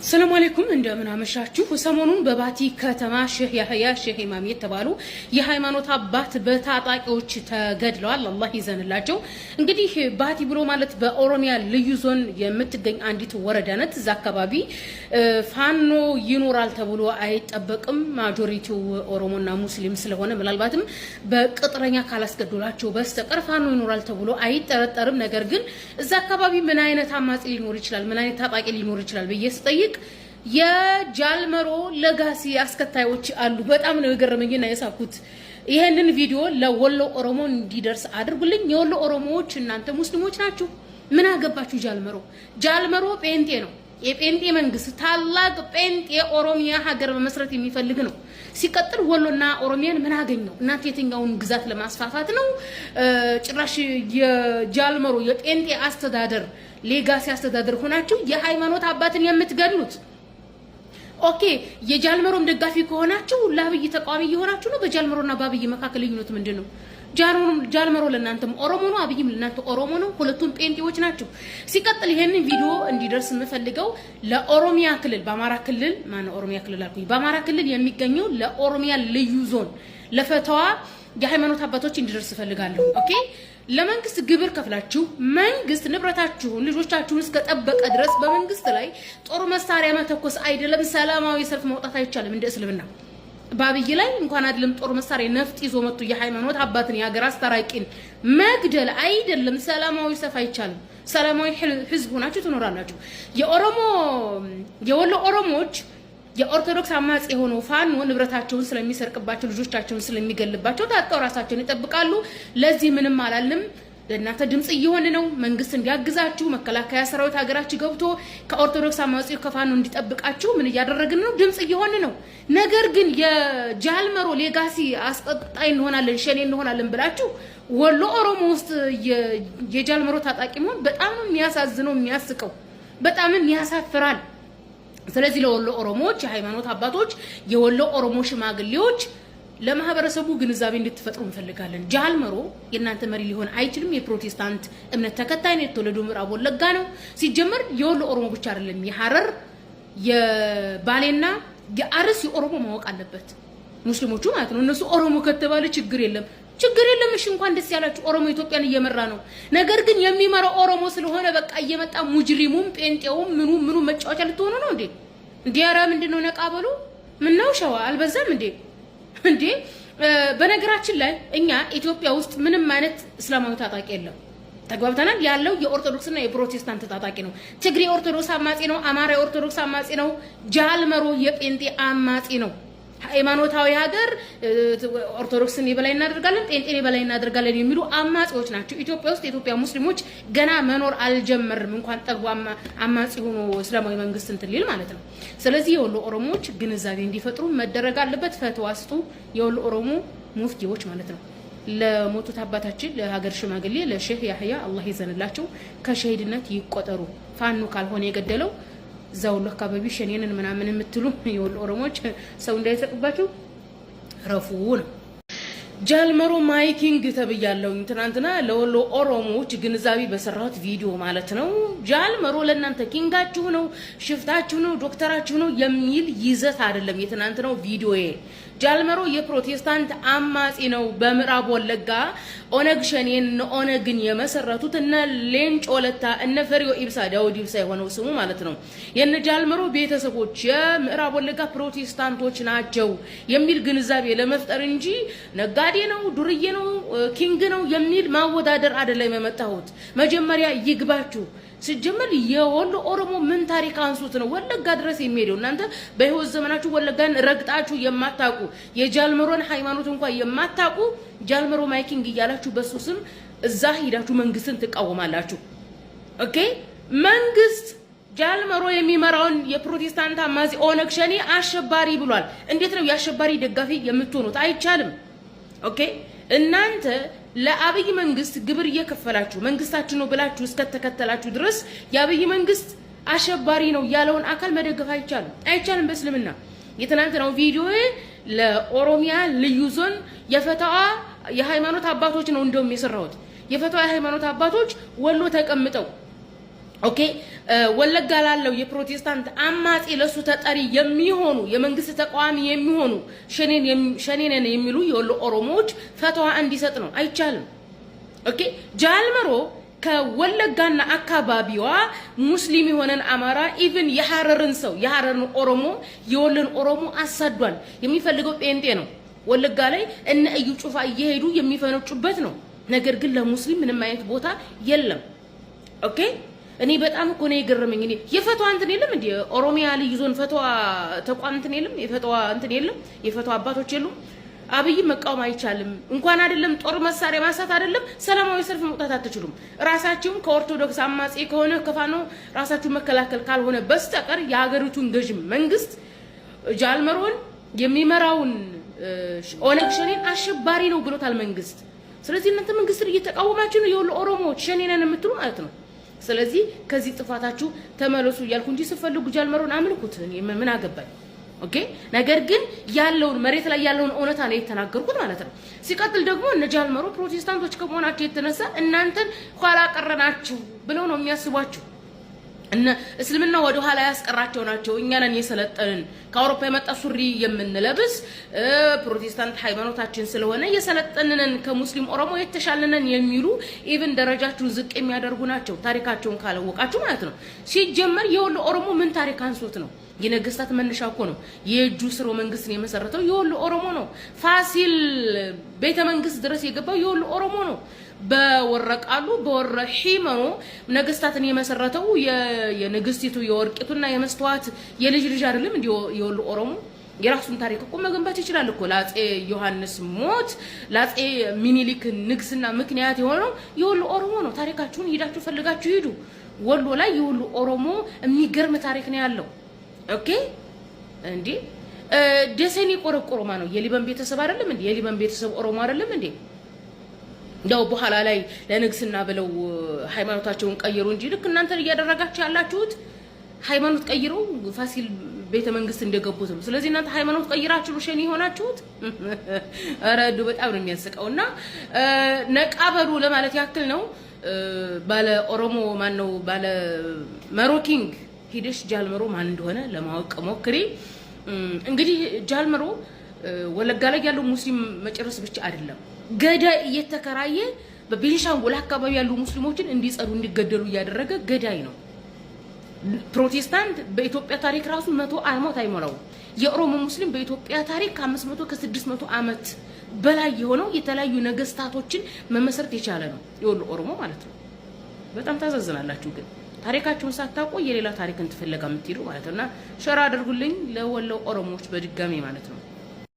ሰላም አለይኩም እንደምን አመሻችሁ። ሰሞኑን በባቲ ከተማ ሼህ ያህያ ሼህ ኢማም የተባሉ የሃይማኖት አባት በታጣቂዎች ተገድለዋል። አላህ ይዘንላቸው። እንግዲህ ባቲ ብሎ ማለት በኦሮሚያ ልዩ ዞን የምትገኝ አንዲት ወረዳ ናት። እዛ አካባቢ ፋኖ ይኖራል ተብሎ አይጠበቅም። ማጆሪቲው ኦሮሞና ሙስሊም ስለሆነ ምናልባትም በቅጥረኛ ካላስገደላቸው በስተቀር ፋኖ ይኖራል ተብሎ አይጠረጠርም። ነገር ግን እዛ አካባቢ ምን አይነት አማጺ ሊኖር ይችላል፣ ምን አይነት ታጣቂ ሊኖር ይችላል ብዬ ስጠይቅ የጃልመሮ ለጋሲ አስከታዮች አሉ። በጣም ነው የገረመኝና የሳኩት። ይሄንን ቪዲዮ ለወሎ ኦሮሞ እንዲደርስ አድርጉልኝ። የወሎ ኦሮሞዎች እናንተ ሙስሊሞች ናችሁ፣ ምን አገባችሁ? ጃልመሮ ጴንጤ ነው። የጴንጤ መንግስት ታላቅ ጴንጤ ኦሮሚያ ሀገር በመስረት የሚፈልግ ነው። ሲቀጥል ወሎና ኦሮሚያን ምን አገኘው? እናንተ የትኛውን ግዛት ለማስፋፋት ነው? ጭራሽ የጃልመሮ የጴንጤ አስተዳደር ሌጋሲ አስተዳደር ሆናችሁ የሃይማኖት አባትን የምትገድሉት። ኦኬ፣ የጃልመሮም ደጋፊ ከሆናችሁ ለአብይ ተቃዋሚ እየሆናችሁ ነው። በጃልመሮና በአብይ መካከል ልዩነቱ ምንድነው? ጃልመሮ ለእናንተም ኦሮሞ ነው፣ አብይም ለእናንተ ኦሮሞ ነው። ሁለቱም ጴንጤዎች ናቸው። ሲቀጥል ይሄንን ቪዲዮ እንዲደርስ የምፈልገው ለኦሮሚያ ክልል በአማራ ክልል ማነው ኦሮሚያ ክልል አልኩኝ፣ በአማራ ክልል የሚገኘው ለኦሮሚያ ልዩ ዞን ለፈተዋ የሃይማኖት አባቶች እንዲደርስ ፈልጋለሁ። ኦኬ፣ ለመንግስት ግብር ከፍላችሁ መንግስት ንብረታችሁን ልጆቻችሁን እስከጠበቀ ድረስ በመንግስት ላይ ጦር መሳሪያ መተኮስ አይደለም ሰላማዊ ሰልፍ መውጣት አይቻልም። እንደ እስልምና በአብይ ላይ እንኳን አይደለም ጦር መሳሪያ ነፍጥ ይዞ መጥቶ የሃይማኖት አባትን የሀገር አስታራቂን መግደል አይደለም ሰላማዊ ሰልፍ አይቻልም። ሰላማዊ ህዝብ ሆናችሁ ትኖራላችሁ። የወሎ ኦሮሞዎች የኦርቶዶክስ አማጺ የሆነው ፋኖ ንብረታቸውን ስለሚሰርቅባቸው ልጆቻቸውን ስለሚገልባቸው ታጥቀው ራሳቸውን ይጠብቃሉ። ለዚህ ምንም አላልንም። ለእናንተ ድምጽ እየሆን ነው። መንግስት እንዲያግዛችሁ መከላከያ ሰራዊት ሀገራችሁ ገብቶ ከኦርቶዶክስ አማጺ ከፋኖ እንዲጠብቃችሁ ምን እያደረግን ነው? ድምጽ እየሆን ነው። ነገር ግን የጃልመሮ ሌጋሲ አስቀጣይ እንሆናለን ሸኔ እንሆናለን ብላችሁ ወሎ ኦሮሞ ውስጥ የጃልመሮ ታጣቂ መሆን በጣም የሚያሳዝነው የሚያስቀው በጣም ያሳፍራል። ስለዚህ ለወሎ ኦሮሞዎች የሃይማኖት አባቶች የወሎ ኦሮሞ ሽማግሌዎች ለማህበረሰቡ ግንዛቤ እንድትፈጥሩ እንፈልጋለን። ጃልመሮ የእናንተ መሪ ሊሆን አይችልም። የፕሮቴስታንት እምነት ተከታይ ነው። የተወለደው ምዕራብ ወለጋ ነው። ሲጀመር የወሎ ኦሮሞ ብቻ አይደለም፣ የሐረር የባሌና የአርሲ ኦሮሞ ማወቅ አለበት፣ ሙስሊሞቹ ማለት ነው። እነሱ ኦሮሞ ከተባለ ችግር የለም። እሺ እንኳን ደስ ያላችሁ። ኦሮሞ ኢትዮጵያን እየመራ ነው። ነገር ግን የሚመራው ኦሮሞ ስለሆነ በቃ እየመጣ ሙጅሪሙም ጴንጤውም ምኑ መጫወቻ ልትሆኑ ነው እንዴ? ዲያራ ምንድነው? ነቃ በሉ። ምነው ሸዋ አልበዛም እንዴ? በነገራችን ላይ እኛ ኢትዮጵያ ውስጥ ምንም አይነት እስላማዊ ታጣቂ የለም። ተግባብተናል። ያለው የኦርቶዶክስና የፕሮቴስታንት ታጣቂ ነው። ትግሬ ኦርቶዶክስ አማጺ ነው። አማራ ኦርቶዶክስ አማጺ ነው። ጃልመሮ የጴንጤ አማጺ ነው። ሃይማኖታዊ ሀገር ኦርቶዶክስን የበላይ እናደርጋለን፣ ጴንጤን የበላይ እናደርጋለን የሚሉ አማጺዎች ናቸው። ኢትዮጵያ ውስጥ የኢትዮጵያ ሙስሊሞች ገና መኖር አልጀመርም፣ እንኳን ጠግቦ አማጺ ሆኖ እስላማዊ መንግስት እንትን ሊል ማለት ነው። ስለዚህ የወሎ ኦሮሞዎች ግንዛቤ እንዲፈጥሩ መደረግ አለበት። ፈትዋ ስጡ፣ የወሎ ኦሮሞ ሙፍቲዎች ማለት ነው። ለሞቱት አባታችን ለሀገር ሽማግሌ ለሼህ ያህያ አላህ ይዘንላቸው፣ ከሸሂድነት ይቆጠሩ። ፋኖ ካልሆነ የገደለው ዛውሎ አካባቢ ሸኔንን ምናምን የምትሉ የወሎ ኦሮሞዎች ሰው እንዳይሰቅባችሁ ረፉ ነው። ጃልመሮ ማይኪንግ ተብያለሁ ትናንትና ለወሎ ኦሮሞዎች ግንዛቤ በሰራሁት ቪዲዮ ማለት ነው። ጃልመሮ ለእናንተ ኪንጋችሁ ነው፣ ሽፍታችሁ ነው፣ ዶክተራችሁ ነው የሚል ይዘት አይደለም የትናንትናው ቪዲዮዬ። ጃልመሮ የፕሮቴስታንት አማጺ ነው። በምዕራብ ወለጋ ኦነግ ሸኔን ኦነግን የመሰረቱት እነ ሌንጮ ለታ እነ ፈሪዮ ኢብሳ ዳውድ ኢብሳ የሆነው ስሙ ማለት ነው። የነ ጃልመሮ ቤተሰቦች የምዕራብ ወለጋ ፕሮቴስታንቶች ናቸው የሚል ግንዛቤ ለመፍጠር እንጂ ነጋዴ ነው፣ ዱርዬ ነው፣ ኪንግ ነው የሚል ማወዳደር አይደለም የመጣሁት። መጀመሪያ ይግባችሁ። ሲጀመር የወሎ ኦሮሞ ምን ታሪክ አንሱት ነው ወለጋ ድረስ የሚሄደው? እናንተ በህይወት ዘመናችሁ ወለጋን ረግጣችሁ የማታውቁ የጃልመሮን ሃይማኖት እንኳን የማታውቁ ጃልመሮ ማይኪንግ እያላችሁ በሱ ስም እዛ ሄዳችሁ መንግስትን ትቃወማላችሁ። ኦኬ፣ መንግስት ጃልመሮ የሚመራውን የፕሮቴስታንት አማጺ ኦነግ ሸኔ አሸባሪ ብሏል። እንዴት ነው የአሸባሪ ደጋፊ የምትሆኑት? አይቻልም። ኦኬ፣ እናንተ ለአብይ መንግስት ግብር እየከፈላችሁ መንግስታችሁ ነው ብላችሁ እስከተከተላችሁ ድረስ የአብይ መንግስት አሸባሪ ነው ያለውን አካል መደገፍ አይቻልም በእስልምና። የትናንትናው ቪዲዮ ለኦሮሚያ ልዩ ዞን የፈተዋ የሃይማኖት አባቶች ነው እንደውም የሰራሁት። የፈተዋ የሃይማኖት አባቶች ወሎ ተቀምጠው ኦኬ ወለጋ ላለው የፕሮቴስታንት አማጺ ለሱ ተጠሪ የሚሆኑ የመንግስት ተቋሚ የሚሆኑ ሸኔነን የሚሉ የወሎ ኦሮሞዎች ፈትዋ እንዲሰጥ ነው። አይቻልም። ኦኬ ጃልመሮ ከወለጋና አካባቢዋ ሙስሊም የሆነን አማራ ኢቭን የሐረርን ሰው የሐረርን ኦሮሞ የወሎን ኦሮሞ አሳዷል። የሚፈልገው ጴንጤ ነው። ወለጋ ላይ እነ እዩ ጩፋ እየሄዱ የሚፈነጩበት ነው። ነገር ግን ለሙስሊም ምንም አይነት ቦታ የለም። ኦኬ እኔ በጣም እኮ ነው የገረመኝ። እኔ የፈትዋ እንትን የለም እንዴ ኦሮሚያ ልዩ ዞን ፈትዋ ተቋም እንትን የለም? የፈትዋ እንትን የለም? የፈትዋ አባቶች የሉም? አብይ መቃወም አይቻልም። እንኳን አይደለም ጦር መሳሪያ ማንሳት አይደለም ሰላማዊ ሰልፍ መውጣት አትችሉም። ራሳችሁም ከኦርቶዶክስ አማጺ ከሆነ ከፋኖ ራሳችሁ መከላከል ካልሆነ በስተቀር የሀገሪቱን ገዥ መንግስት ጃልመሮን የሚመራውን ኦነግ ሸኔን አሸባሪ ነው ብሎታል መንግስት። ስለዚህ እናንተ መንግስትን እየተቃወማችሁ ነው የወሎ ኦሮሞዎች ሸኔነን የምትሉ ማለት ነው። ስለዚህ ከዚህ ጥፋታችሁ ተመለሱ እያልኩ እንጂ ስፈልጉ ጃልመሮን አምልኩት ምን አገባኝ። ኦኬ ነገር ግን ያለውን መሬት ላይ ያለውን እውነታ ነው የተናገርኩት ማለት ነው። ሲቀጥል ደግሞ እነ ጃልመሮ ፕሮቴስታንቶች ከመሆናቸው የተነሳ እናንተን ኋላ ቀረናችሁ ብለው ነው የሚያስቧችሁ። እነ እስልምና ወደ ኋላ ያስቀራቸው ናቸው። እኛ ነን የሰለጠንን ከአውሮፓ የመጣ ሱሪ የምንለብስ ፕሮቴስታንት ሃይማኖታችን ስለሆነ የሰለጠንነን ከሙስሊም ኦሮሞ የተሻለነን የሚሉ ኢቭን ደረጃችሁን ዝቅ የሚያደርጉ ናቸው። ታሪካቸውን ካላወቃችሁ ማለት ነው። ሲጀመር የወሎ ኦሮሞ ምን ታሪክ አንሶት ነው? የነገስታት መነሻ እኮ ነው። የእጁ ስርወ መንግስትን የመሰረተው የወሎ ኦሮሞ ነው። ፋሲል ቤተ መንግስት ድረስ የገባው የወሎ ኦሮሞ ነው። በወረቃሉ በወረሂመኖ ነገስታትን የመሰረተው የንግስቲቱ የወርቂቱና የመስተዋት የልጅ ልጅ አይደለም እንዴ የወሎ ኦሮሞ? የራሱን ታሪክ እኮ መገንባት ይችላል እኮ። ለአፄ ዮሐንስ ሞት ለአፄ ሚኒሊክ ንግስና ምክንያት የሆነው የወሎ ኦሮሞ ነው። ታሪካችሁን ሄዳችሁ ፈልጋችሁ ሂዱ። ወሎ ላይ የወሎ ኦሮሞ የሚገርም ታሪክ ነው ያለው። ኦኬ እንዴ ደሴን የቆረቆሮ ማን ነው? የሊበን ቤተሰብ አይደለም እንዴ? የሊበን ቤተሰብ ኦሮሞ አይደለም እንዴ? ያው በኋላ ላይ ለንግስና ብለው ሃይማኖታቸውን ቀየሩ እንጂ ልክ እናንተ እያደረጋችሁ ያላችሁት ሃይማኖት ቀይረው ፋሲል ቤተ መንግስት እንደገቡት ነው። ስለዚህ እናንተ ሃይማኖት ቀይራችሁ ሸኔ ሆናችሁት። አረዱ በጣም ነው የሚያስቀውና ነቃበሩ ለማለት ያክል ነው። ባለ ኦሮሞ ማን ነው? ባለ መሮኪንግ ሂደሽ ጃልመሮ ማን እንደሆነ ለማወቅ ሞክሪ። እንግዲህ ጃልመሮ ወለጋ ላይ ያለው ሙስሊም መጨረስ ብቻ አይደለም ገዳይ እየተከራየ በቤንሻንጉል አካባቢ ያሉ ሙስሊሞችን እንዲጸዱ እንዲገደሉ እያደረገ ገዳይ ነው። ፕሮቴስታንት በኢትዮጵያ ታሪክ ራሱ 100 ዓመት አይሞላው። የኦሮሞ ሙስሊም በኢትዮጵያ ታሪክ ከ500 ከ600 ዓመት በላይ የሆነው የተለያዩ ነገስታቶችን መመሰረት የቻለ ነው የወሎ ኦሮሞ ማለት ነው። በጣም ታዛዝናላችሁ ግን ታሪካችሁን ሳታውቁ የሌላ ታሪክን ትፈልጋ የምትሄዱ ማለት ነውና ሸራ አድርጉልኝ ለወሎ ኦሮሞዎች በድጋሚ ማለት ነው።